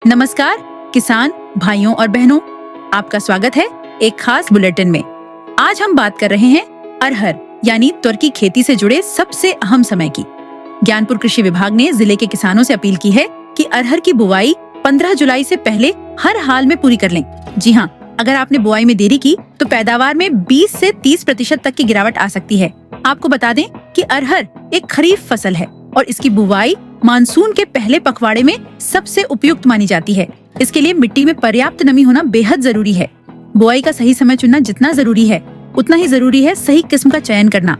नमस्कार किसान भाइयों और बहनों, आपका स्वागत है एक खास बुलेटिन में। आज हम बात कर रहे हैं अरहर यानी तुर की खेती से जुड़े सबसे अहम समय की। ज्ञानपुर कृषि विभाग ने जिले के किसानों से अपील की है कि अरहर की बुवाई 15 जुलाई से पहले हर हाल में पूरी कर लें। जी हाँ, अगर आपने बुआई में देरी की तो पैदावार में 20 से 30% तक की गिरावट आ सकती है। आपको बता दें कि अरहर एक खरीफ फसल है और इसकी बुवाई मानसून के पहले पखवाड़े में सबसे उपयुक्त मानी जाती है। इसके लिए मिट्टी में पर्याप्त नमी होना बेहद जरूरी है। बुआई का सही समय चुनना जितना जरूरी है उतना ही जरूरी है सही किस्म का चयन करना,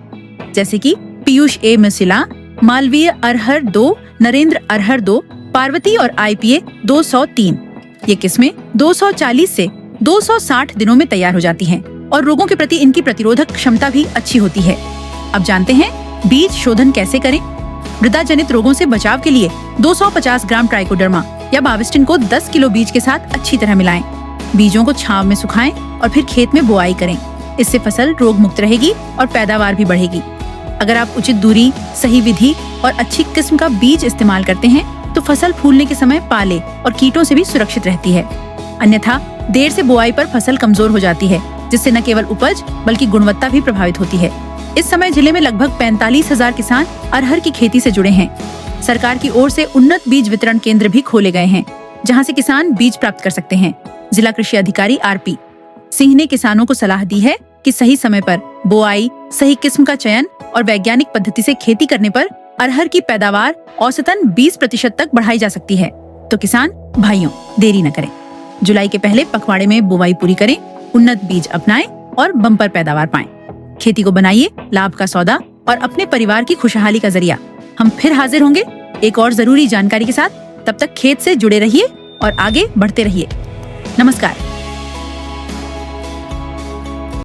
जैसे कि पीयूष ए मिसिला, मालवीय अरहर 2, नरेंद्र अरहर 2, पार्वती और IPA 203। ये किस्में 240 से 260 दिनों में तैयार हो जाती हैं और रोगों के प्रति इनकी प्रतिरोधक क्षमता भी अच्छी होती है। अब जानते हैं बीज शोधन कैसे करें। मृदा जनित रोगों से बचाव के लिए 250 ग्राम ट्राइकोडर्मा या बाविस्टिन को 10 किलो बीज के साथ अच्छी तरह मिलाएं। बीजों को छांव में सुखाएं और फिर खेत में बुआई करें। इससे फसल रोग मुक्त रहेगी और पैदावार भी बढ़ेगी। अगर आप उचित दूरी, सही विधि और अच्छी किस्म का बीज इस्तेमाल करते हैं तो फसल फूलने के समय पाले और कीटों से भी सुरक्षित रहती है। अन्यथा देर से बुआई पर फसल कमजोर हो जाती है, जिससे न केवल उपज बल्कि गुणवत्ता भी प्रभावित होती है। इस समय जिले में लगभग 45,000 किसान अरहर की खेती से जुड़े हैं। सरकार की ओर से उन्नत बीज वितरण केंद्र भी खोले गए हैं, जहां से किसान बीज प्राप्त कर सकते हैं। जिला कृषि अधिकारी RP सिंह ने किसानों को सलाह दी है कि सही समय पर बुआई, सही किस्म का चयन और वैज्ञानिक पद्धति से खेती करने पर अरहर की पैदावार औसतन 20% तक बढ़ाई जा सकती है। तो किसान भाइयों, देरी न करें। जुलाई के पहले पखवाड़े में बुआई पूरी करें, उन्नत बीज अपनाएं और बम्पर पैदावार पाएं। खेती को बनाइए लाभ का सौदा और अपने परिवार की खुशहाली का जरिया। हम फिर हाजिर होंगे एक और जरूरी जानकारी के साथ। तब तक खेत से जुड़े रहिए और आगे बढ़ते रहिए। नमस्कार।